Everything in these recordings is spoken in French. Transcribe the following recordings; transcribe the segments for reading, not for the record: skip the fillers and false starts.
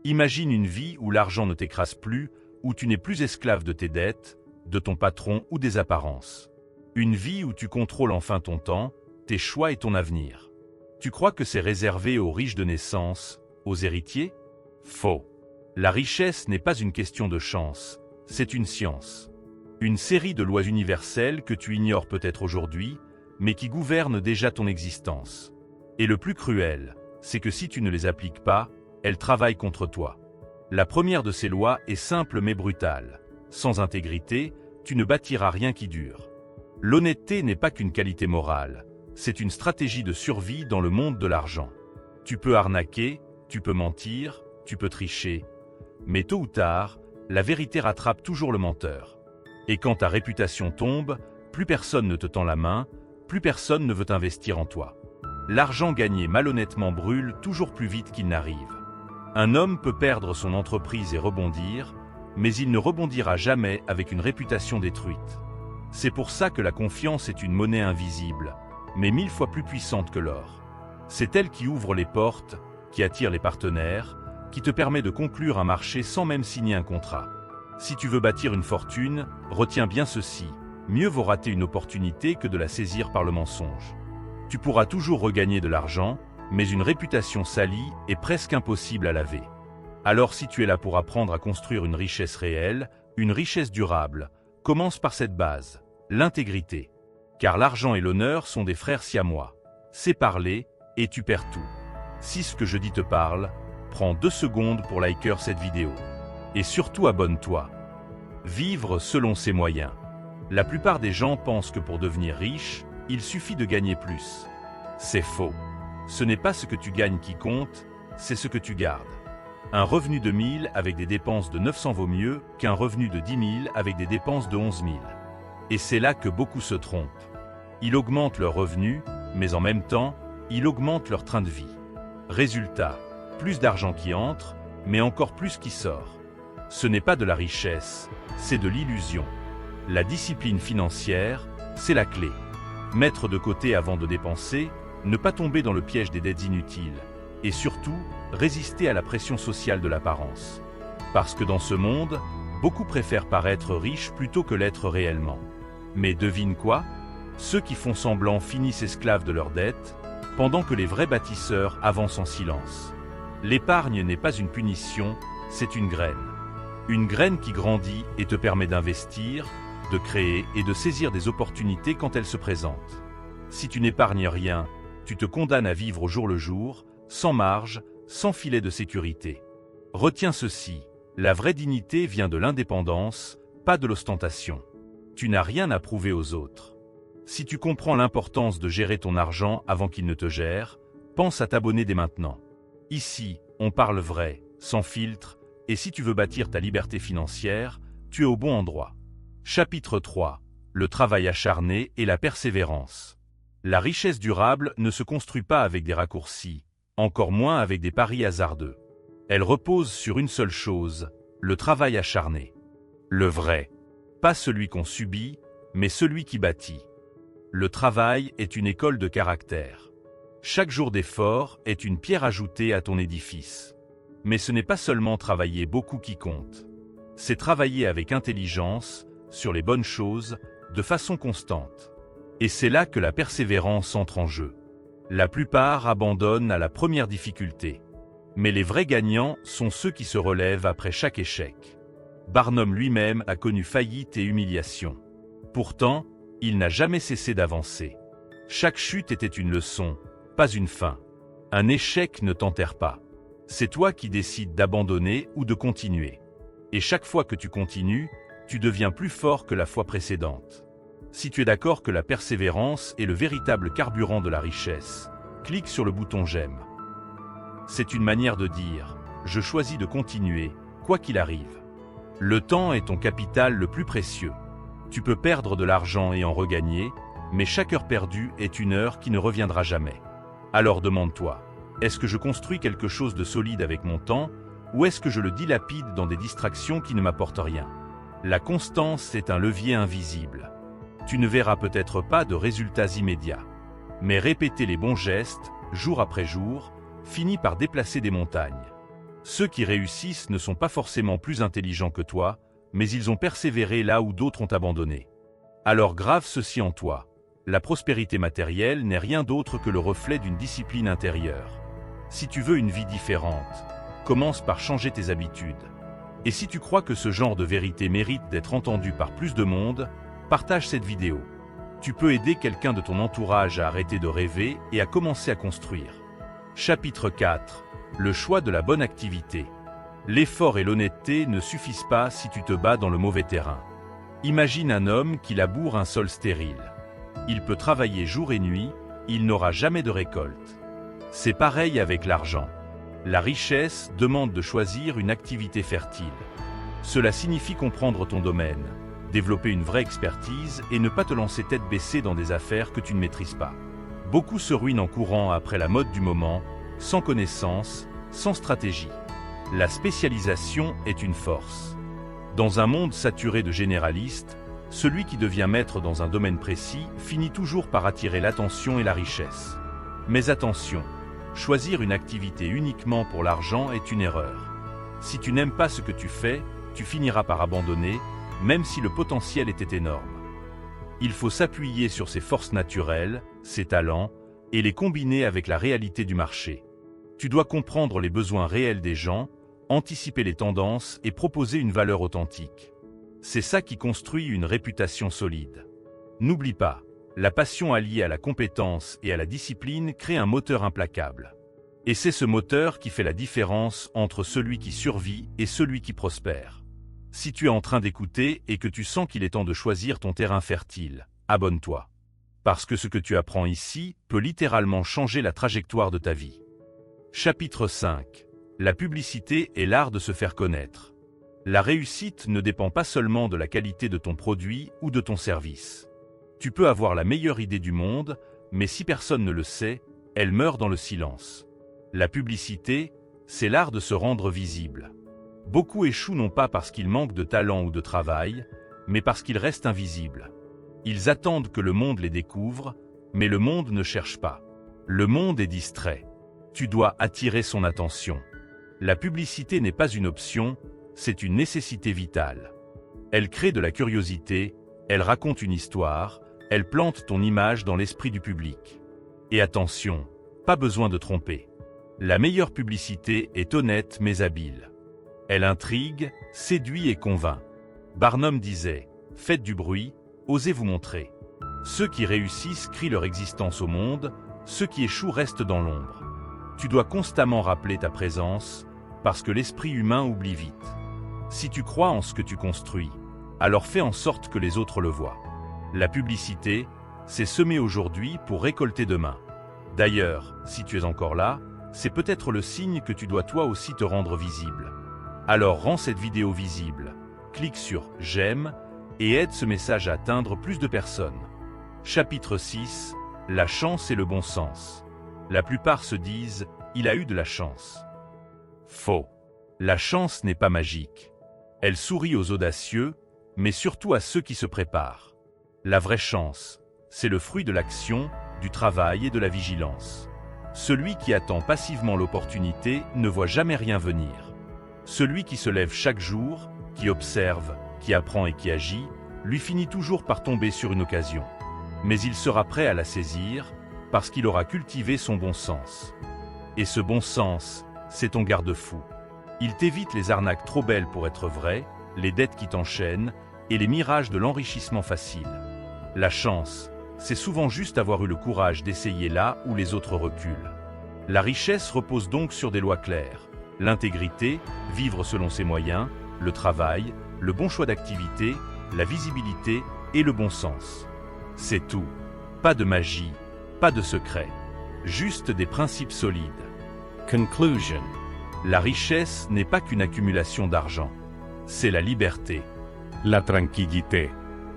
Imagine une vie où l'argent ne t'écrase plus, où tu n'es plus esclave de tes dettes, de ton patron ou des apparences. Une vie où tu contrôles enfin ton temps, tes choix et ton avenir. Tu crois que c'est réservé aux riches de naissance, aux héritiers? Faux. La richesse n'est pas une question de chance, c'est une science. Une série de lois universelles que tu ignores peut-être aujourd'hui, mais qui gouvernent déjà ton existence. Et le plus cruel, c'est que si tu ne les appliques pas, elles travaillent contre toi. La première de ces lois est simple mais brutale. Sans intégrité, tu ne bâtiras rien qui dure. L'honnêteté n'est pas qu'une qualité morale, c'est une stratégie de survie dans le monde de l'argent. Tu peux arnaquer, tu peux mentir, tu peux tricher, mais tôt ou tard, la vérité rattrape toujours le menteur. Et quand ta réputation tombe, plus personne ne te tend la main, plus personne ne veut investir en toi. L'argent gagné malhonnêtement brûle toujours plus vite qu'il n'arrive. Un homme peut perdre son entreprise et rebondir, mais il ne rebondira jamais avec une réputation détruite. C'est pour ça que la confiance est une monnaie invisible, mais 1000 fois plus puissante que l'or. C'est elle qui ouvre les portes, qui attire les partenaires, qui te permet de conclure un marché sans même signer un contrat. Si tu veux bâtir une fortune, retiens bien ceci, mieux vaut rater une opportunité que de la saisir par le mensonge. Tu pourras toujours regagner de l'argent, mais une réputation salie est presque impossible à laver. Alors si tu es là pour apprendre à construire une richesse réelle, une richesse durable, commence par cette base, l'intégrité. Car l'argent et l'honneur sont des frères siamois. Sépare-les et tu perds tout. Si ce que je dis te parle, prends 2 secondes pour liker cette vidéo. Et surtout abonne-toi. Vivre selon ses moyens. La plupart des gens pensent que pour devenir riche, il suffit de gagner plus. C'est faux. Ce n'est pas ce que tu gagnes qui compte, c'est ce que tu gardes. Un revenu de 1000 avec des dépenses de 900 vaut mieux qu'un revenu de 10 000 avec des dépenses de 11 000. Et c'est là que beaucoup se trompent. Ils augmentent leurs revenus, mais en même temps, ils augmentent leur train de vie. Résultat, plus d'argent qui entre, mais encore plus qui sort. Ce n'est pas de la richesse, c'est de l'illusion. La discipline financière, c'est la clé. Mettre de côté avant de dépenser, ne pas tomber dans le piège des dettes inutiles, et surtout, résister à la pression sociale de l'apparence. Parce que dans ce monde, beaucoup préfèrent paraître riches plutôt que l'être réellement. Mais devine quoi? Ceux qui font semblant finissent esclaves de leurs dettes, pendant que les vrais bâtisseurs avancent en silence. L'épargne n'est pas une punition, c'est une graine. Une graine qui grandit et te permet d'investir, de créer et de saisir des opportunités quand elles se présentent. Si tu n'épargnes rien, tu te condamnes à vivre au jour le jour, sans marge, sans filet de sécurité. Retiens ceci, la vraie dignité vient de l'indépendance, pas de l'ostentation. Tu n'as rien à prouver aux autres. Si tu comprends l'importance de gérer ton argent avant qu'il ne te gère, pense à t'abonner dès maintenant. Ici, on parle vrai, sans filtre, et si tu veux bâtir ta liberté financière, tu es au bon endroit. Chapitre 3. Le travail acharné et la persévérance. La richesse durable ne se construit pas avec des raccourcis, encore moins avec des paris hasardeux. Elle repose sur une seule chose, le travail acharné. Le vrai. Pas celui qu'on subit, mais celui qui bâtit. Le travail est une école de caractère. Chaque jour d'effort est une pierre ajoutée à ton édifice. Mais ce n'est pas seulement travailler beaucoup qui compte. C'est travailler avec intelligence, sur les bonnes choses, de façon constante. Et c'est là que la persévérance entre en jeu. La plupart abandonnent à la première difficulté. Mais les vrais gagnants sont ceux qui se relèvent après chaque échec. Barnum lui-même a connu faillite et humiliation. Pourtant, il n'a jamais cessé d'avancer. Chaque chute était une leçon, pas une fin. Un échec ne t'enterre pas. C'est toi qui décides d'abandonner ou de continuer. Et chaque fois que tu continues, tu deviens plus fort que la fois précédente. Si tu es d'accord que la persévérance est le véritable carburant de la richesse, clique sur le bouton j'aime. C'est une manière de dire « Je choisis de continuer, quoi qu'il arrive ». Le temps est ton capital le plus précieux. Tu peux perdre de l'argent et en regagner, mais chaque heure perdue est une heure qui ne reviendra jamais. Alors demande-toi, est-ce que je construis quelque chose de solide avec mon temps, ou est-ce que je le dilapide dans des distractions qui ne m'apportent rien? La constance est un levier invisible. Tu ne verras peut-être pas de résultats immédiats. Mais répéter les bons gestes, jour après jour, finit par déplacer des montagnes. Ceux qui réussissent ne sont pas forcément plus intelligents que toi, mais ils ont persévéré là où d'autres ont abandonné. Alors grave ceci en toi. La prospérité matérielle n'est rien d'autre que le reflet d'une discipline intérieure. Si tu veux une vie différente, commence par changer tes habitudes. Et si tu crois que ce genre de vérité mérite d'être entendu par plus de monde, partage cette vidéo. Tu peux aider quelqu'un de ton entourage à arrêter de rêver et à commencer à construire. Chapitre 4. Le choix de la bonne activité. L'effort et l'honnêteté ne suffisent pas si tu te bats dans le mauvais terrain. Imagine un homme qui laboure un sol stérile. Il peut travailler jour et nuit, il n'aura jamais de récolte. C'est pareil avec l'argent. La richesse demande de choisir une activité fertile. Cela signifie comprendre ton domaine, développer une vraie expertise et ne pas te lancer tête baissée dans des affaires que tu ne maîtrises pas. Beaucoup se ruinent en courant après la mode du moment, sans connaissance, sans stratégie. La spécialisation est une force. Dans un monde saturé de généralistes, celui qui devient maître dans un domaine précis finit toujours par attirer l'attention et la richesse. Mais attention, choisir une activité uniquement pour l'argent est une erreur. Si tu n'aimes pas ce que tu fais, tu finiras par abandonner, même si le potentiel était énorme. Il faut s'appuyer sur ses forces naturelles, ses talents, et les combiner avec la réalité du marché. Tu dois comprendre les besoins réels des gens, anticiper les tendances et proposer une valeur authentique. C'est ça qui construit une réputation solide. N'oublie pas, la passion alliée à la compétence et à la discipline crée un moteur implacable. Et c'est ce moteur qui fait la différence entre celui qui survit et celui qui prospère. Si tu es en train d'écouter et que tu sens qu'il est temps de choisir ton terrain fertile, abonne-toi. Parce que ce que tu apprends ici peut littéralement changer la trajectoire de ta vie. Chapitre 5. La publicité est l'art de se faire connaître. La réussite ne dépend pas seulement de la qualité de ton produit ou de ton service. Tu peux avoir la meilleure idée du monde, mais si personne ne le sait, elle meurt dans le silence. La publicité, c'est l'art de se rendre visible. Beaucoup échouent non pas parce qu'ils manquent de talent ou de travail, mais parce qu'ils restent invisibles. Ils attendent que le monde les découvre, mais le monde ne cherche pas. Le monde est distrait. Tu dois attirer son attention. La publicité n'est pas une option, c'est une nécessité vitale. Elle crée de la curiosité, elle raconte une histoire, elle plante ton image dans l'esprit du public. Et attention, pas besoin de tromper. La meilleure publicité est honnête mais habile. Elle intrigue, séduit et convainc. Barnum disait « Faites du bruit, osez vous montrer ». Ceux qui réussissent crient leur existence au monde, ceux qui échouent restent dans l'ombre. Tu dois constamment rappeler ta présence, parce que l'esprit humain oublie vite. Si tu crois en ce que tu construis, alors fais en sorte que les autres le voient. La publicité, c'est semer aujourd'hui pour récolter demain. D'ailleurs, si tu es encore là, c'est peut-être le signe que tu dois toi aussi te rendre visible. Alors rends cette vidéo visible, clique sur « J'aime » et aide ce message à atteindre plus de personnes. Chapitre 6. La chance et le bon sens. La plupart se disent « Il a eu de la chance ». Faux. La chance n'est pas magique. Elle sourit aux audacieux, mais surtout à ceux qui se préparent. La vraie chance, c'est le fruit de l'action, du travail et de la vigilance. Celui qui attend passivement l'opportunité ne voit jamais rien venir. Celui qui se lève chaque jour, qui observe, qui apprend et qui agit, lui finit toujours par tomber sur une occasion. Mais il sera prêt à la saisir, parce qu'il aura cultivé son bon sens. Et ce bon sens, c'est ton garde-fou. Il t'évite les arnaques trop belles pour être vraies, les dettes qui t'enchaînent, et les mirages de l'enrichissement facile. La chance, c'est souvent juste avoir eu le courage d'essayer là où les autres reculent. La richesse repose donc sur des lois claires. L'intégrité, vivre selon ses moyens, le travail, le bon choix d'activité, la visibilité et le bon sens. C'est tout. Pas de magie, pas de secret. Juste des principes solides. Conclusion. La richesse n'est pas qu'une accumulation d'argent. C'est la liberté. La tranquillité.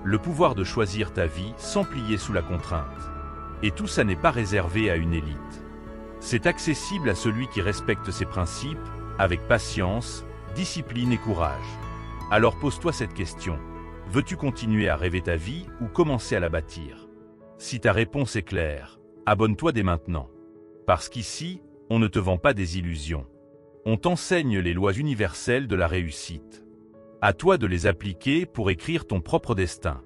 Le pouvoir de choisir ta vie sans plier sous la contrainte. Et tout ça n'est pas réservé à une élite. C'est accessible à celui qui respecte ses principes, avec patience, discipline et courage. Alors pose-toi cette question. Veux-tu continuer à rêver ta vie ou commencer à la bâtir? Si ta réponse est claire, abonne-toi dès maintenant. Parce qu'ici, on ne te vend pas des illusions. On t'enseigne les lois universelles de la réussite. À toi de les appliquer pour écrire ton propre destin.